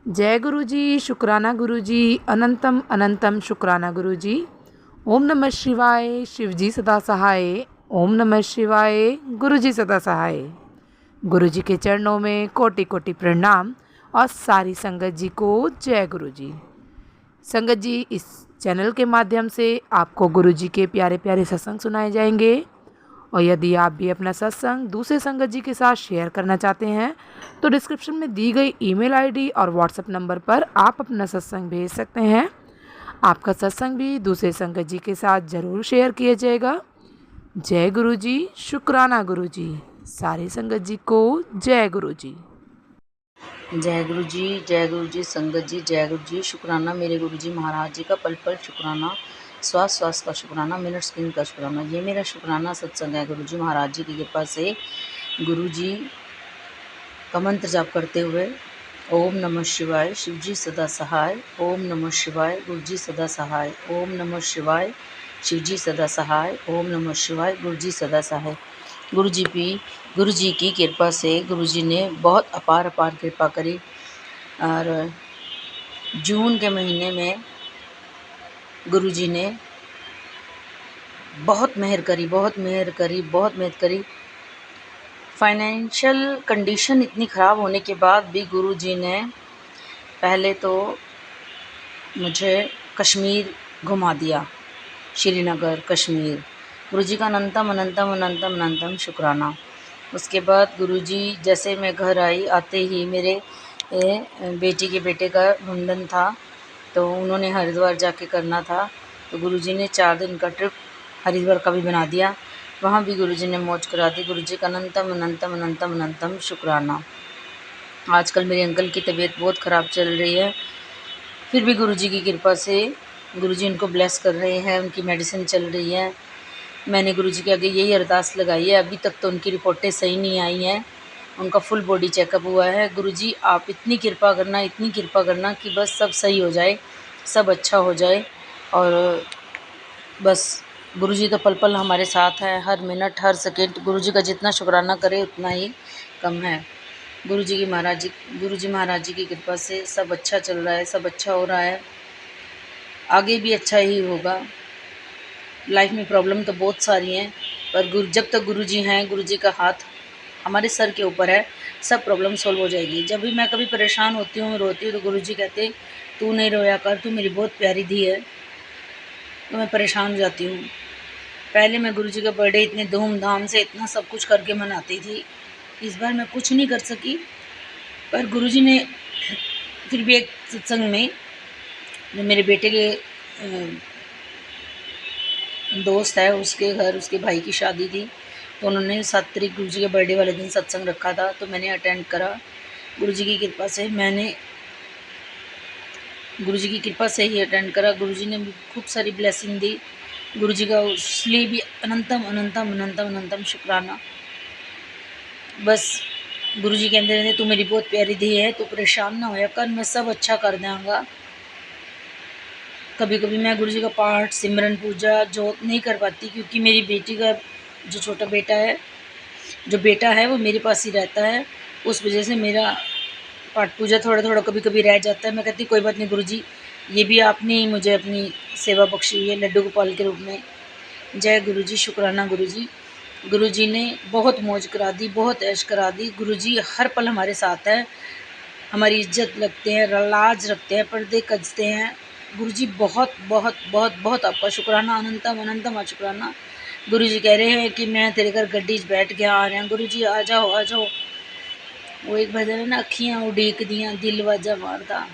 जय गुरु जी, शुक्राना गुरु जी, अनंतम अनंतम शुक्राना गुरु जी। ओम नमः शिवाय, शिव जी सदा सहाय। ओम नमः शिवाय, गुरु जी सदा सहाय। गुरु जी के चरणों में कोटि कोटि प्रणाम और सारी संगत जी को जय गुरु जी। संगत जी, इस चैनल के माध्यम से आपको गुरु जी के प्यारे प्यारे सत्संग सुनाए जाएंगे और यदि आप भी अपना सत्संग दूसरे संगत जी के साथ शेयर करना चाहते हैं तो डिस्क्रिप्शन में दी गई ईमेल आईडी और व्हाट्सएप नंबर पर आप अपना सत्संग भेज सकते हैं। आपका सत्संग भी दूसरे संगत जी के साथ ज़रूर शेयर किया जाएगा। जय गुरु जी, शुक्राना गुरु जी। सारी संगत जी को जय गुरु जी। जय गुरु जी, जय गुरु जी, संगत जी, जय गुरु जी। शुक्राना मेरे गुरु जी महाराज जी का, पल पल शुक्राना, श्वास श्वास का शुक्राना, मिनट सेकंड का शुक्राना। ये मेरा शुक्राना सत्संग है गुरु जी महाराज जी की कृपा से। गुरु जी का मंत्र जाप करते हुए ओम नमः शिवाय, शिव जी सदा सहाय। ओम नमः शिवाय, गुरु जी सदा सहाय। ओम नमः शिवाय, शिव जी सदा सहाय। ओम नमः शिवाय, गुरु जी सदा सहाय। गुरु जी की कृपा से गुरु जी ने बहुत अपार कृपा करी और जून के महीने में गुरु जी ने बहुत मेहर करी। फाइनेंशियल कंडीशन इतनी ख़राब होने के बाद भी गुरु जी ने पहले तो मुझे कश्मीर घुमा दिया, श्रीनगर, कश्मीर। गुरु जी का अनंतम अनंतम अनंतम अनंतम शुक्राना। उसके बाद गुरुजी जैसे मैं घर आई, आते ही मेरे बेटी के बेटे का मुंडन था, तो उन्होंने हरिद्वार जाके करना था, तो गुरुजी ने 4 दिन का ट्रिप हरिद्वार का भी बना दिया। वहाँ भी गुरुजी ने मौज करा दी। गुरुजी का अनंतम अनंतम अनंतम अनंतम शुक्राना। आजकल मेरे अंकल की तबीयत बहुत ख़राब चल रही है, फिर भी गुरुजी की कृपा से गुरुजी उनको ब्लेस कर रहे हैं, उनकी मेडिसिन चल रही है। मैंने गुरुजी के आगे यही अरदास लगाई है, अभी तक तो उनकी रिपोर्टें सही नहीं आई हैं, उनका फुल बॉडी चेकअप हुआ है। गुरुजी आप इतनी कृपा करना कि बस सब सही हो जाए, सब अच्छा हो जाए। और बस गुरुजी तो पल पल हमारे साथ हैं, हर मिनट हर सेकंड। गुरुजी का जितना शुक्राना करें उतना ही कम है। गुरुजी महाराज जी की कृपा से सब अच्छा चल रहा है, सब अच्छा हो रहा है, आगे भी अच्छा ही होगा। लाइफ में प्रॉब्लम तो बहुत सारी हैं, पर जब तक गुरुजी हैं, गुरुजी का हाथ हमारे सर के ऊपर है, सब प्रॉब्लम सॉल्व हो जाएगी। जब भी मैं कभी परेशान होती हूँ, रोती हूँ, तो गुरुजी कहते तू नहीं रोया कर, तू मेरी बहुत प्यारी धी है। तो मैं परेशान हो जाती हूँ। पहले मैं गुरुजी का बर्थडे इतने धूमधाम से इतना सब कुछ करके मनाती थी, इस बार मैं कुछ नहीं कर सकी। पर गुरुजी ने फिर भी एक सत्संग में जो मेरे बेटे के दोस्त है, उसके घर उसके भाई की शादी थी, तो उन्होंने 7 तारीख गुरुजी के बर्थडे वाले दिन सत्संग रखा था, तो मैंने अटेंड करा। गुरुजी की कृपा से ही अटेंड करा। गुरुजी ने भी खूब सारी ब्लेसिंग दी। गुरुजी का उसलिए भी अनंतम अनंतम अनंतम अनंतम शुक्राना। बस गुरुजी कहते रहते तू मेरी बहुत प्यारी धी है, तू परेशान ना होया कर, मैं सब अच्छा कर दूँगा। कभी कभी मैं गुरुजी का पाठ, सिमरन, पूजा, जोत नहीं कर पाती, क्योंकि मेरी बेटी का जो छोटा बेटा है वो मेरे पास ही रहता है। उस वजह से मेरा पाठ पूजा थोड़ा कभी कभी रह जाता है। मैं कहती कोई बात नहीं गुरुजी, ये भी आपने ही मुझे अपनी सेवा बख्शी हुई है लड्डू गोपाल के रूप में। जय गुरुजी, शुक्राना गुरुजी। गुरुजी ने बहुत मौज करा दी, बहुत ऐश करा दी। गुरुजी हर पल हमारे साथ है, हमारी इज्जत रखते हैं, लाज रखते हैं, पर्दे कजते हैं। गुरुजी बहुत बहुत बहुत बहुत आपका शुक्राना, अनंतम अनंतम शुक्राना। गुरुजी कह रहे हैं कि मैं तेरे घर गड्डी च बैठ के आ रहे हैं, गुरुजी आ जाओ। वो एक भजन है ना, अखियां उड़ीक दियां दिल वाजा मारदा,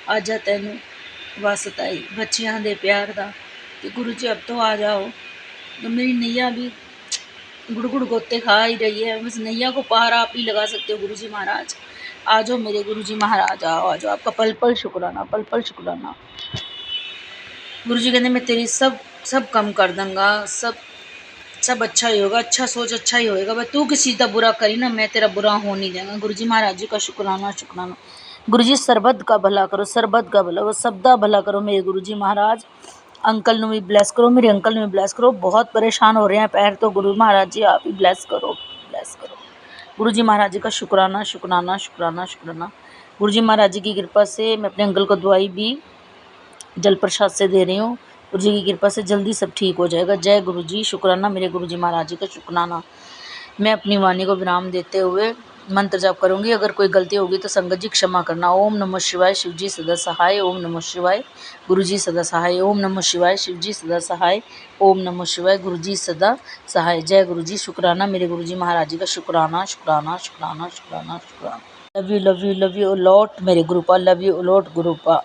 आजा तैनू वासत आई बच्चियां दे प्यार दा। कि गुरुजी अब तो आ जाओ। तो मेरी नैया भी गुड़गुड़ गोते खा ही रही है, बस नैया को पार आप ही लगा सकते हो गुरुजी महाराज। आ जाओ मेरे गुरुजी महाराज, आ जाओ। आपका पल पल शुक्राना, पल पल शुक्राना। गुरुजी कहते मैं तेरी सब कम कर दूंगा, सब अच्छा ही होगा, अच्छा सोच अच्छा ही होएगा, बस तू किसी का बुरा करी ना, मैं तेरा बुरा हो नहीं देगा। गुरुजी महाराज जी का शुक्राना शुक्राना। गुरुजी सरबत का भला करो, सरबत का भला, वो सबदा भला करो मेरे गुरुजी महाराज। अंकल ने भी ब्लेस करो, मेरे अंकल ने भी ब्लेस करो, बहुत परेशान हो रहे हैं पैर, तो गुरु महाराज जी आप ही ब्लेस करो। गुरुजी महाराज जी का शुक्राना शुक्राना शुक्राना शुक्राना। गुरु जी महाराज जी की कृपा से मैं अपने अंकल को दवाई भी जल प्रसाद से दे रही हूँ। गुरु जी की कृपा से जल्दी सब ठीक हो जाएगा। जय गुरु जी, शुक्राना मेरे गुरु जी महाराज जी का, शुक्राना। मैं अपनी वाणी को विराम देते हुए मंत्र जाप करूंगी। अगर कोई गलती होगी तो संगत जी क्षमा करना। ओम नमः शिवाय, शिव जी सदा सहाय। ओम नमः शिवाय, गुरु जी सदा सहाय। ओम नमः शिवाय, शिव जी सदा सहाय। ओम नमः शिवाय, गुरु जी सदा सहाय। जय गुरु जी, शुक्राना मेरे गुरु जी महाराज जी का, शुक्राना शुक्राना शुक्राना शुक्राना शुक्राना। Love you love you love you lot मेरे गुरुपा, लव यू लॉट गुरुपा।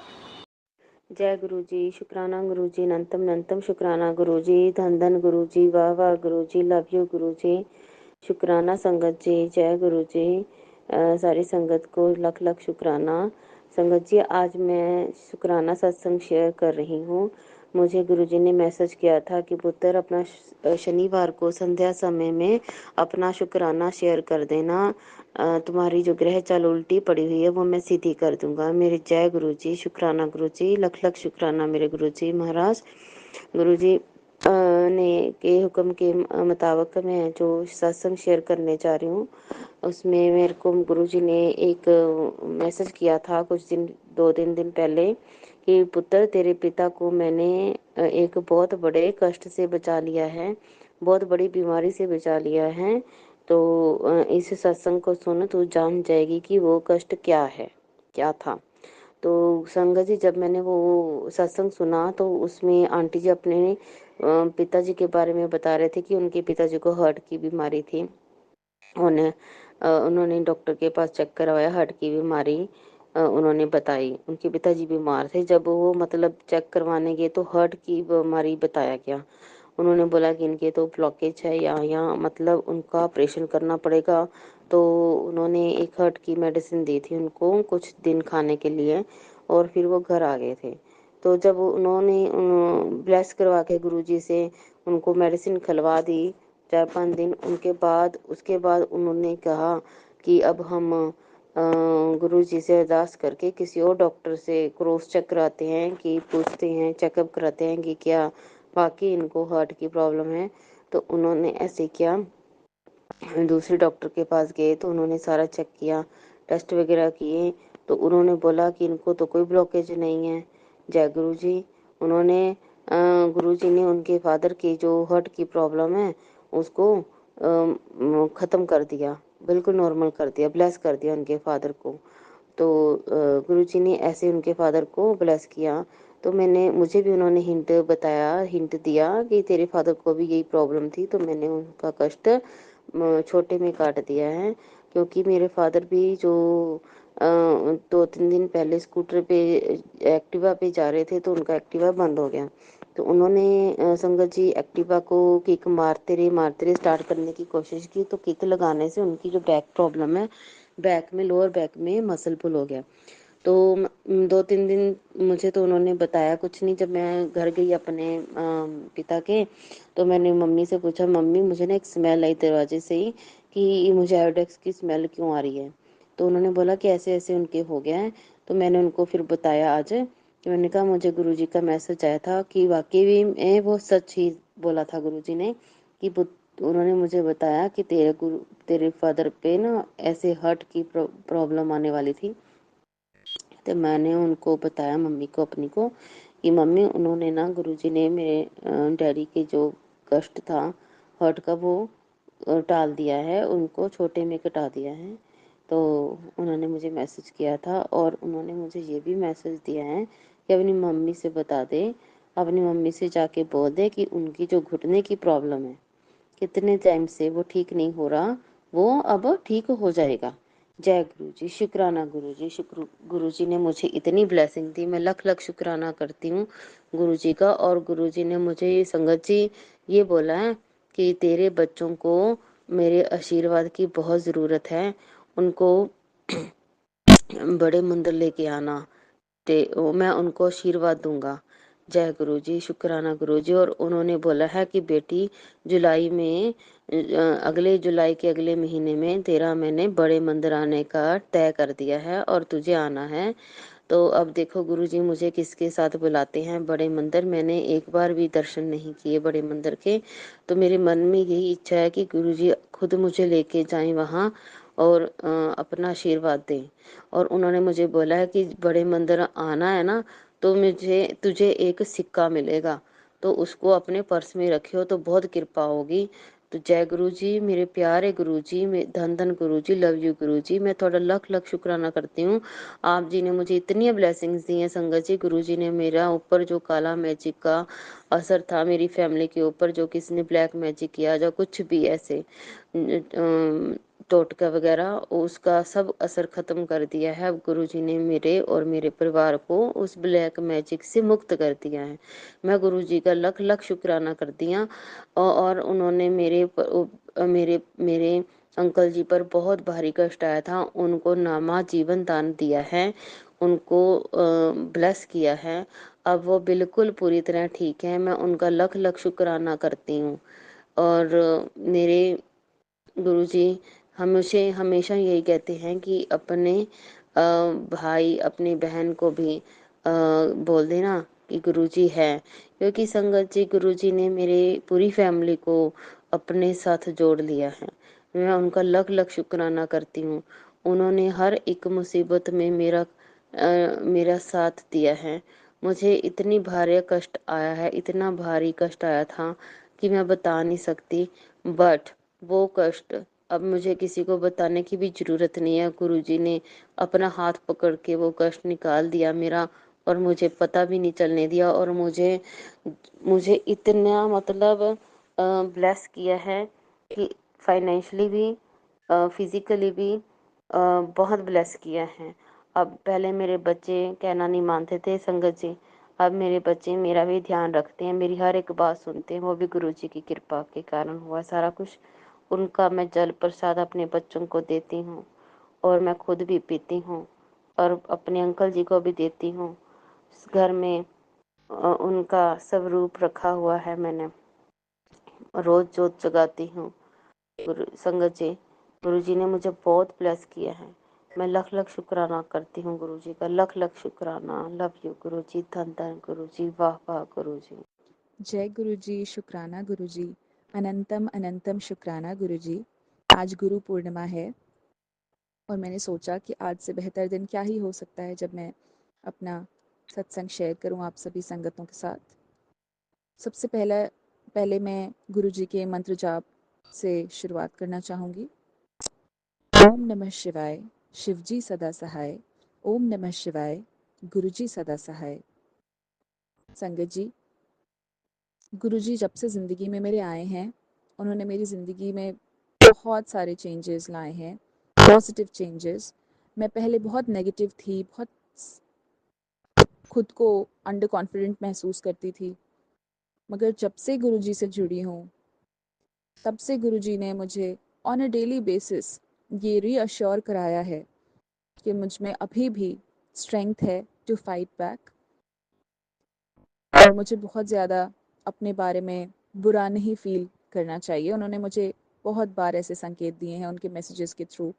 जय गुरु जी, शुक्राना गुरु जी, नंतम नंतम शुक्राना गुरु जी, धन धन गुरु जी, वाह वाह गुरु जी, लव यू गुरु जी, शुक्राना संगत जी, जय गुरु जी। सारी संगत को लख लख शुक्राना। संगत जी, आज मैं शुक्राना सत्संग शेयर कर रही हूँ। मुझे गुरुजी ने मैसेज किया था कि पुत्र अपना शनिवार को संध्या समय में अपना शुक्राना शेयर कर देना। तुम्हारी जो ग्रह चाल उल्टी पड़ी हुई है वो मैं सीधी कर दूंगा। मेरे जय गुरु जी, शुक्राना गुरु जी, लख लख शुक्राना मेरे गुरु जी महाराज। गुरु जी ने के हुक्म के मुताबिक मैं जो सत्संग शेयर करने जा रही हूँ उसमें मेरे को गुरुजी ने एक मैसेज किया था कुछ दिन 2-3 दिन पहले कि पुत्र तेरे पिता को मैंने एक बहुत बड़े कष्ट से बचा लिया है, बहुत बड़ी बीमारी से बचा लिया है। तो इस सत्संग को सुन तो जान जाएगी कि वो कष्ट क्या है, क्या था। तो संगत जी, जब मैंने वो सत्संग सुना तो उसमें आंटी जी अपने पिताजी के बारे में बता रहे थे कि उनके पिताजी को हार्ट की बीमारी थी। उन्होंने डॉक्टर के पास चेक करवाया, हार्ट की बीमारी उन्होंने बताई। उनके पिताजी बीमार थे, जब वो मतलब चेक करवाने गए तो हार्ट की बीमारी बताया गया। उन्होंने बोला कि इनके तो ब्लॉकेज है या मतलब उनका ऑपरेशन करना पड़ेगा। तो उन्होंने एक हार्ट की मेडिसिन दी थी उनको कुछ दिन खाने के लिए और फिर वो घर आ गए थे। तो जब उन्होंने ब्लेस करवा के गुरुजी से उनको मेडिसिन खिलवा दी 4-5 दिन उनके बाद, उसके बाद उन्होंने कहा कि अब हम गुरु जी से अरदास करके किसी और डॉक्टर से क्रॉस चेक कराते हैं, कि पूछते हैं, चेकअप कराते हैं कि क्या वाकई इनको हार्ट की प्रॉब्लम है। तो उन्होंने ऐसे किया, दूसरे डॉक्टर के पास गए तो उन्होंने सारा चेक किया, टेस्ट वगैरह किए। तो उन्होंने बोला कि इनको तो कोई ब्लॉकेज नहीं है। जय गुरु जी। उन्होंने गुरु जी ने उनके फादर की जो हार्ट की प्रॉब्लम है उसको ख़त्म कर दिया, बिल्कुल नॉर्मल कर दिया, ब्लेस कर दिया उनके फादर को। तो गुरुजी ने ऐसे उनके फादर को ब्लेस किया। तो मुझे भी उन्होंने हिंट बताया, हिंट दिया कि तेरे फादर को भी यही प्रॉब्लम थी, तो मैंने उनका कष्ट छोटे में काट दिया है। क्योंकि मेरे फादर भी जो 2-3 दिन पहले स्कूटर पे एक्टिवा पे जा रहे थे तो उनका एक्टिवा बंद हो गया। तो उन्होंने संगत जी एक्टिवा को किक मारते रहे स्टार्ट करने की कोशिश की, तो किक लगाने से उनकी जो बैक प्रॉब्लम है, बैक में, लोअर बैक में मसल पुल हो गया। तो 2-3 दिन मुझे तो उन्होंने बताया कुछ नहीं। जब मैं घर गई अपने पिता के, तो मैंने मम्मी से पूछा, मम्मी मुझे ना एक स्मेल आई दरवाजे से ही कि मुझे आयोडेक्स की स्मेल क्यों आ रही है। तो उन्होंने बोला कि ऐसे ऐसे उनके हो गया है। तो मैंने उनको फिर बताया आज कि मैंने कहा मुझे गुरुजी का मैसेज आया था कि वाकई में वो सच ही बोला था गुरुजी ने कि उन्होंने मुझे बताया कि तेरे फादर पे ना ऐसे हार्ट की प्रॉब्लम आने वाली थी। तो मैंने उनको बताया, मम्मी को अपनी को, कि मम्मी उन्होंने ना गुरुजी ने मेरे डैडी के जो कष्ट था हार्ट का वो टाल दिया है, उनको छोटे में कटा दिया है। तो उन्होंने मुझे मैसेज किया था और उन्होंने मुझे ये भी मैसेज दिया है कि अपनी मम्मी से बता दे, अपनी मम्मी से जाके बोल दे कि उनकी जो घुटने की प्रॉब्लम है, कितने टाइम से वो ठीक नहीं हो रहा, वो अब ठीक हो जाएगा। जय गुरु जी, शुक्राना गुरु जी। गुरु जी ने मुझे इतनी ब्लेसिंग दी, मैं लख लख शुक्राना करती हूँ गुरु जी का। और गुरु जी ने मुझे ये संगत जी ये बोला है कि तेरे बच्चों को मेरे आशीर्वाद की बहुत ज़रूरत है, उनको बड़े मंदिर लेके आना, मैं उनको आशीर्वाद दूंगा। जय गुरु जी, शुक्राना गुरु जी। और उन्होंने बोला है कि बेटी जुलाई में अगले जुलाई के अगले महीने में तेरा मैंने बड़े मंदिर आने का तय कर दिया है और तुझे आना है। तो अब देखो गुरुजी मुझे किसके साथ बुलाते हैं बड़े मंदिर। मैंने एक बार भी दर्शन नहीं किए बड़े मंदिर के, तो मेरे मन में यही इच्छा है कि गुरुजी खुद मुझे लेके जाएं वहाँ और अपना आशीर्वाद दें। और उन्होंने मुझे बोला है कि बड़े मंदिर आना है ना, तो मुझे तुझे एक सिक्का मिलेगा, तो उसको अपने पर्स में रखियो तो बहुत कृपा होगी। तो जय गुरु जी, मेरे प्यारे गुरु जी, धन धन गुरु जी, लव यू गुरु जी। मैं थोड़ा लख लख शुक्राना करती हूँ। आप जी ने मुझे इतनी ब्लेसिंग्स दी हैं संगत जी। गुरु जी ने मेरा ऊपर जो काला मैजिक का असर था, मेरी फैमिली के ऊपर जो किसी ने ब्लैक मैजिक किया, जो कुछ भी ऐसे टोटका वगैरह, उसका सब असर खत्म कर दिया है। अब गुरुजी ने मेरे और मेरे परिवार को उस ब्लैक मैजिक से मुक्त कर दिया है। मैं गुरुजी का लख लख शुक्राना करती हूँ। और उन्होंने मेरे मेरे अंकल जी पर बहुत भारी कष्ट आया था, उनको नामा जीवन दान दिया है, उनको ब्लेस किया है। अब वो बिल्कुल पूरी तरह ठीक है। मैं उनका लख लख शुक्राना करती हूँ। और मेरे गुरुजी हमेशा हमेशा यही कहते हैं कि अपने भाई अपनी बहन को भी बोल देना कि गुरुजी है, क्योंकि संगत जी गुरुजी ने मेरे पूरी फैमिली को अपने साथ जोड़ लिया है। मैं उनका लख लख शुक्राना करती हूँ। उन्होंने हर एक मुसीबत में मेरा साथ दिया है। मुझे इतनी भारी कष्ट आया है, इतना भारी कष्ट आया था कि मैं बता नहीं सकती। बट वो कष्ट अब मुझे किसी को बताने की भी जरूरत नहीं है। गुरुजी ने अपना हाथ पकड़ के वो कष्ट निकाल दिया मेरा, और मुझे पता भी नहीं चलने दिया। और मुझे मुझे इतना मतलब ब्लेस किया है कि फाइनेंशियली भी फिजिकली भी बहुत ब्लेस किया है। अब पहले मेरे बच्चे कहना नहीं मानते थे संगत जी, अब मेरे बच्चे मेरा भी ध्यान रखते हैं, मेरी हर एक बात सुनते हैं। वो भी गुरुजी की कृपा के कारण हुआ सारा कुछ। उनका मैं जल प्रसाद अपने बच्चों को देती हूँ, और मैं खुद भी पीती हूँ, और अपने अंकल जी को भी देती हूँ। इस घर में उनका सब रूप रखा हुआ है मैंने, रोज जोत जगाती हूँ। गुरु संगत जी, गुरु जी ने मुझे बहुत ब्लेस किया है। मैं लख लख शुक्राना करती हूँ गुरु जी का, लख लख शुक्राना। लव यू गुरु जी, धन धन गुरु जी, वाह वाह गुरु जी। जय गुरु जी, शुक्राना गुरु जी, अनंतम अनंतम शुक्राना गुरु जी। आज गुरु पूर्णिमा है और मैंने सोचा कि आज से बेहतर दिन क्या ही हो सकता है जब मैं अपना सत्संग शेयर करूं आप सभी संगतों के साथ। सबसे पहले मैं गुरु जी के मंत्र जाप से शुरुआत करना चाहूँगी। ओम नमः शिवाय, शिवजी सदा सहाय। ओम नमः शिवाय, गुरुजी सदा सहाय। संगत जी, गुरुजी जब से ज़िंदगी में मेरे आए हैं, उन्होंने मेरी ज़िंदगी में बहुत सारे चेंजेस लाए हैं, पॉजिटिव चेंजेस। मैं पहले बहुत नेगेटिव थी, बहुत खुद को अंडर कॉन्फिडेंट महसूस करती थी, मगर जब से गुरुजी से जुड़ी हूँ, तब से गुरुजी ने मुझे ऑन अ डेली बेसिस ये रीअश्योर कराया है कि मुझ में अभी भी स्ट्रेंथ है टू फाइट बैक, और मुझे बहुत ज़्यादा अपने बारे में बुरा नहीं फील करना चाहिए। उन्होंने मुझे बहुत बार ऐसे संकेत दिए हैं उनके मैसेजेस के थ्रू।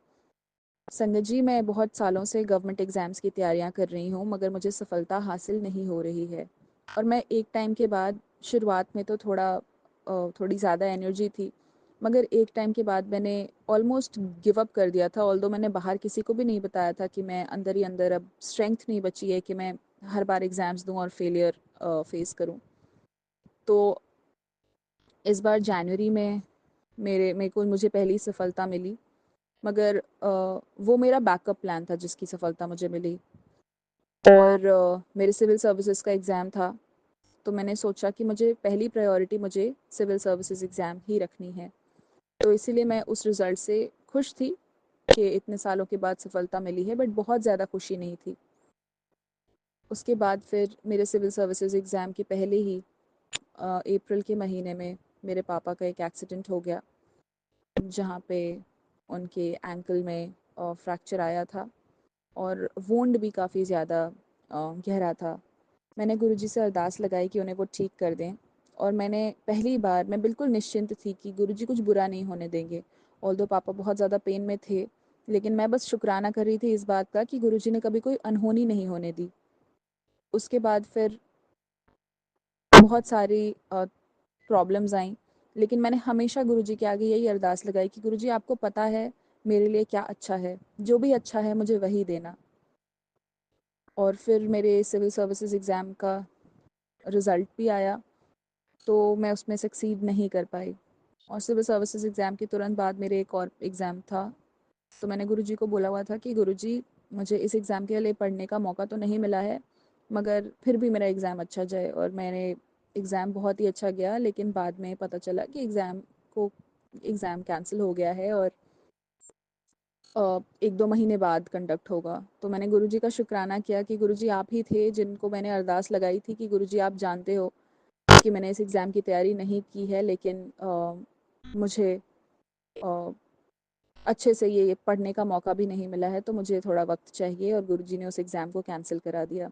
संगत जी, मैं बहुत सालों से गवर्नमेंट एग्ज़ाम्स की तैयारियां कर रही हूँ, मगर मुझे सफलता हासिल नहीं हो रही है। और मैं एक टाइम के बाद, शुरुआत में तो थोड़ी ज़्यादा एनर्जी थी, मगर एक टाइम के बाद मैंने ऑलमोस्ट गिव अप कर दिया था। ऑल्दो मैंने बाहर किसी को भी नहीं बताया था कि मैं अंदर ही अंदर अब स्ट्रेंथ नहीं बची है कि मैं हर बार एग्ज़ाम्स दूँ और फेलियर फेस करूँ। तो इस बार जनवरी में मुझे पहली सफलता मिली, मगर वो मेरा बैकअप प्लान था जिसकी सफलता मुझे मिली। और मेरे सिविल सर्विसेज का एग्ज़ाम था, तो मैंने सोचा कि मुझे पहली प्रायोरिटी मुझे सिविल सर्विसेज एग्ज़ाम ही रखनी है। तो इसीलिए मैं उस रिज़ल्ट से खुश थी कि इतने सालों के बाद सफलता मिली है, बट बहुत ज़्यादा खुशी नहीं थी। उसके बाद फिर मेरे सिविल सर्विसेज एग्ज़ाम के पहले ही अप्रैल के महीने में मेरे पापा का एक एक्सीडेंट हो गया, जहाँ पे उनके एंकल में फ्रैक्चर आया था और वुंड भी काफ़ी ज़्यादा गहरा था। मैंने गुरुजी से अरदास लगाई कि उन्हें वो ठीक कर दें, और मैं बिल्कुल निश्चिंत थी कि गुरुजी कुछ बुरा नहीं होने देंगे। ऑल्दो पापा बहुत ज़्यादा पेन में थे, लेकिन मैं बस शुक्राना कर रही थी इस बात का कि गुरुजी ने कभी कोई अनहोनी नहीं होने दी। उसके बाद फिर बहुत सारी प्रॉब्लम्स आई, लेकिन मैंने हमेशा गुरुजी के आगे यही अरदास लगाई कि गुरुजी, आपको पता है मेरे लिए क्या अच्छा है, जो भी अच्छा है मुझे वही देना। और फिर मेरे सिविल सर्विसेज एग्ज़ाम का रिज़ल्ट भी आया, तो मैं उसमें सक्सीड नहीं कर पाई। और सिविल सर्विसेज एग्ज़ाम के तुरंत बाद मेरे एक और एग्ज़ाम था, तो मैंने गुरुजी को बोला हुआ था कि गुरुजी, मुझे इस एग्ज़ाम के लिए पढ़ने का मौका तो नहीं मिला है, मगर फिर भी मेरा एग्ज़ाम अच्छा जाए। और मैंने एग्ज़ाम बहुत ही अच्छा गया, लेकिन बाद में पता चला कि एग्ज़ाम कैंसिल हो गया है और 1-2 महीने बाद कंडक्ट होगा। तो मैंने गुरुजी का शुक्राना किया कि गुरुजी आप ही थे जिनको मैंने अरदास लगाई थी कि गुरुजी आप जानते हो कि मैंने इस एग्ज़ाम की तैयारी नहीं की है, लेकिन मुझे अ, अच्छे से ये पढ़ने का मौका भी नहीं मिला है, तो मुझे थोड़ा वक़्त चाहिए। और गुरुजी ने उस एग्ज़ाम को कैंसिल करा दिया।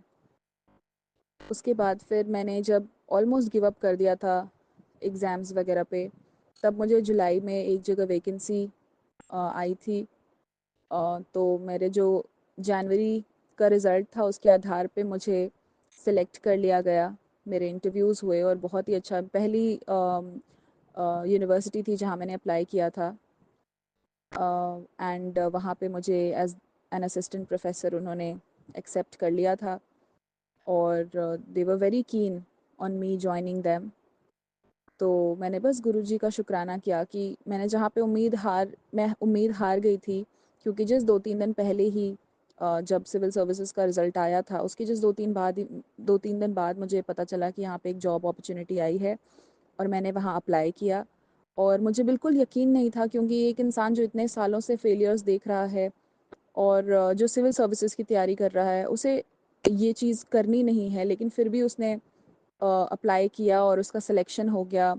उसके बाद फिर मैंने जब ऑलमोस्ट गिव अप कर दिया था एग्ज़ाम्स वग़ैरह पे, तब मुझे जुलाई में एक जगह वैकेंसी आई थी। तो मेरे जो जनवरी का रिज़ल्ट था उसके आधार पे मुझे सिलेक्ट कर लिया गया। मेरे इंटरव्यूज़ हुए और बहुत ही अच्छा, पहली यूनिवर्सिटी थी जहाँ मैंने अप्लाई किया था। एंड वहाँ पे मुझे एज़ एन असिस्टेंट प्रोफ़ेसर उन्होंने एक्सेप्ट कर लिया था। और they were very keen on me joining them. तो मैंने बस गुरुजी का शुक्राना किया कि मैं उम्मीद हार गई थी, क्योंकि जिस 2-3 दिन पहले ही जब सिविल सर्विसेज का रिज़ल्ट आया था, उसके जिस 2-3 दिन बाद मुझे पता चला कि यहाँ पे एक जॉब अपॉर्चुनिटी आई है और मैंने वहाँ अप्लाई किया। और मुझे बिल्कुल यकीन नहीं था, क्योंकि एक इंसान जो इतने सालों से फेलियर्स देख रहा है और जो सिविल सर्विसेज की तैयारी कर रहा है, उसे ये चीज़ करनी नहीं है, लेकिन फिर भी उसने अप्लाई किया और उसका सिलेक्शन हो गया।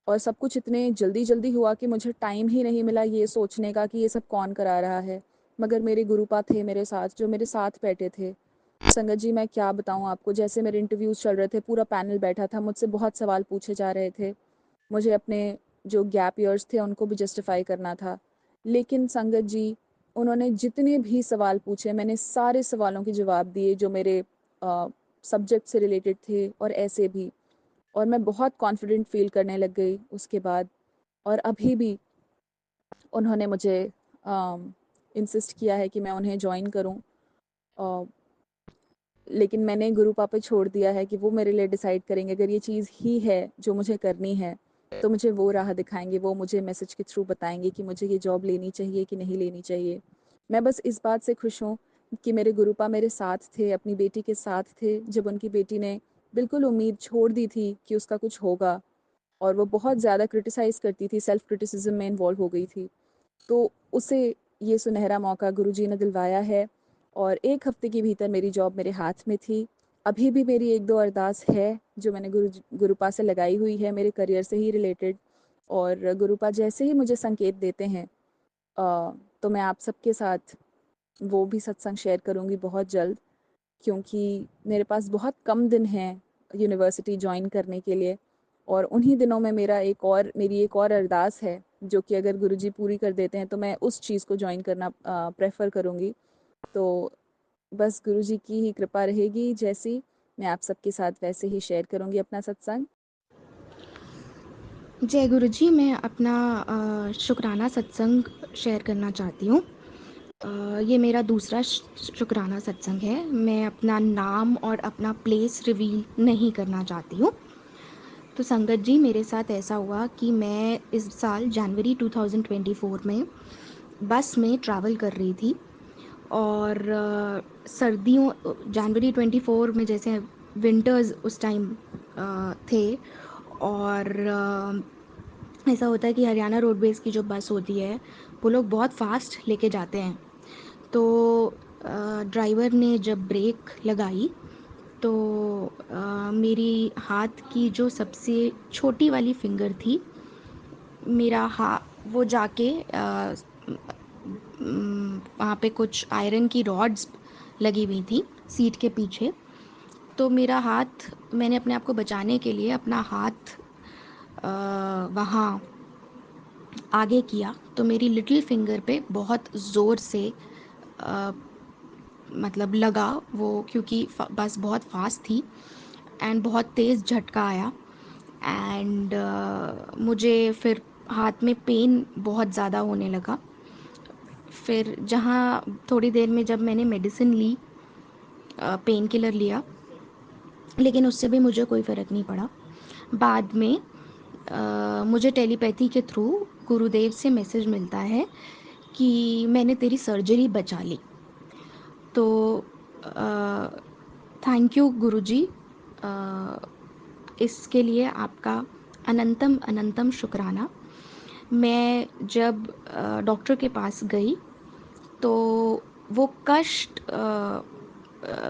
और सब कुछ इतने जल्दी-जल्दी हुआ कि मुझे टाइम ही नहीं मिला ये सोचने का कि ये सब कौन करा रहा है। मगर मेरे गुरुपा थे मेरे साथ, जो मेरे साथ बैठे थे। संगत जी, मैं क्या बताऊँ आपको, जैसे मेरे इंटरव्यूज़ चल रहे थे, पूरा पैनल बैठा था, मुझसे बहुत सवाल पूछे जा रहे थे। मुझे अपने जो गैप ईयर्स थे उनको भी जस्टिफ़ाई करना था। लेकिन संगत जी, उन्होंने जितने भी सवाल पूछे, मैंने सारे सवालों के जवाब दिए जो मेरे सब्जेक्ट से रिलेटेड थे और ऐसे भी। और मैं बहुत कॉन्फिडेंट फ़ील करने लग गई उसके बाद। और अभी भी उन्होंने मुझे इंसिस्ट किया है कि मैं उन्हें जॉइन करूं। अ, लेकिन मैंने गुरु पापा छोड़ दिया है कि वो मेरे लिए डिसाइड करेंगे। अगर ये चीज़ ही है जो मुझे करनी है, तो मुझे वो राह दिखाएंगे, वो मुझे मैसेज के थ्रू बताएंगे कि मुझे ये जॉब लेनी चाहिए कि नहीं लेनी चाहिए। मैं बस इस बात से खुश हूँ कि मेरे गुरुपा मेरे साथ थे, अपनी बेटी के साथ थे, जब उनकी बेटी ने बिल्कुल उम्मीद छोड़ दी थी कि उसका कुछ होगा। और वो बहुत ज़्यादा क्रिटिसाइज़ करती थी, सेल्फ क्रिटिसिज्म में इन्वॉल्व हो गई थी। तो उसे ये सुनहरा मौका गुरुजी ने दिलवाया है और 1 हफ्ते के भीतर मेरी जॉब मेरे हाथ में थी। अभी भी मेरी 1-2 अरदास है जो मैंने गुरुपा से लगाई हुई है मेरे करियर से ही रिलेटेड। और गुरुपा जैसे ही मुझे संकेत देते हैं तो मैं आप सबके साथ वो भी सत्संग शेयर करूँगी बहुत जल्द, क्योंकि मेरे पास बहुत कम दिन हैं यूनिवर्सिटी जॉइन करने के लिए। और उन्हीं दिनों में मेरी एक और अरदास है, जो कि अगर गुरुजी पूरी कर देते हैं तो मैं उस चीज़ को जॉइन करना प्रेफ़र करूँगी। तो बस गुरुजी की ही कृपा रहेगी, जैसी मैं आप सबके साथ वैसे ही शेयर करूँगी अपना सत्संग। जय गुरु जी। मैं अपना शुक्राना सत्संग शेयर करना चाहती हूँ। ये मेरा दूसरा शुक्राना सत्संग है। मैं अपना नाम और अपना प्लेस रिवील नहीं करना चाहती हूँ। तो संगत जी, मेरे साथ ऐसा हुआ कि मैं इस साल जनवरी 2024 में बस में ट्रैवल कर रही थी और सर्दियों जनवरी 24 में जैसे विंटर्स उस टाइम थे। और ऐसा होता है कि हरियाणा रोडवेज़ की जो बस होती है वो लोग बहुत फास्ट लेके जाते हैं। तो ड्राइवर ने जब ब्रेक लगाई तो मेरी हाथ की जो सबसे छोटी वाली फिंगर थी, मेरा वो जाके वहाँ पे कुछ आयरन की रॉड्स लगी हुई थी सीट के पीछे। तो मेरा हाथ, मैंने अपने आप को बचाने के लिए अपना हाथ वहाँ आगे किया तो मेरी लिटिल फिंगर पे बहुत ज़ोर से अ, मतलब लगा वो, क्योंकि बस बहुत फास्ट थी एंड बहुत तेज़ झटका आया। एंड मुझे फिर हाथ में पेन बहुत ज़्यादा होने लगा। फिर जहाँ थोड़ी देर में जब मैंने मेडिसिन ली, पेन किलर लिया, लेकिन उससे भी मुझे कोई फ़र्क नहीं पड़ा। बाद में मुझे टेलीपैथी के थ्रू गुरुदेव से मैसेज मिलता है कि मैंने तेरी सर्जरी बचा ली। तो थैंक यू गुरुजी, इसके लिए आपका अनंतम अनंतम शुक्राना। मैं जब डॉक्टर के पास गई तो वो कष्ट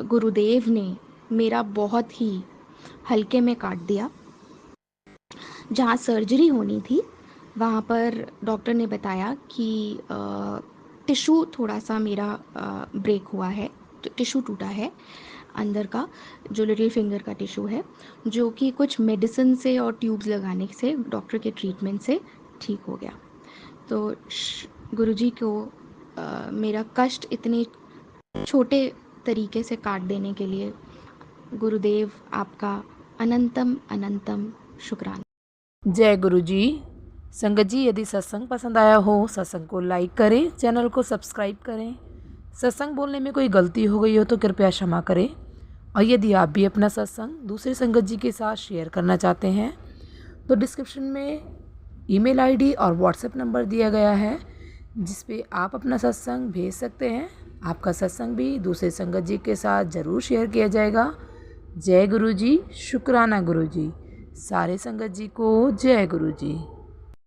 गुरुदेव ने मेरा बहुत ही हल्के में काट दिया। जहाँ सर्जरी होनी थी वहाँ पर डॉक्टर ने बताया कि टिश्यू थोड़ा सा मेरा ब्रेक हुआ है, टिश्यू टूटा है अंदर का, जो लिटिल फिंगर का टिश्यू है, जो कि कुछ मेडिसिन से और ट्यूब्स लगाने से, डॉक्टर के ट्रीटमेंट से ठीक हो गया। तो गुरुजी को मेरा कष्ट इतने छोटे तरीके से काट देने के लिए गुरुदेव आपका अनंतम अनंतम शुक्राना। जय गुरु जी। संगत जी, यदि सत्संग पसंद आया हो, सत्संग को लाइक करें, चैनल को सब्सक्राइब करें। सत्संग बोलने में कोई गलती हो गई हो तो कृपया क्षमा करें। और यदि आप भी अपना सत्संग दूसरे संगत जी के साथ शेयर करना चाहते हैं तो डिस्क्रिप्शन में ईमेल आईडी और व्हाट्सएप नंबर दिया गया है, जिस पे आप अपना सत्संग भेज सकते हैं। आपका सत्संग भी दूसरे संगत जी के साथ ज़रूर शेयर किया जाएगा। जय गुरु जी। शुक्राना गुरु जी। सारे संगत जी को जय गुरु जी।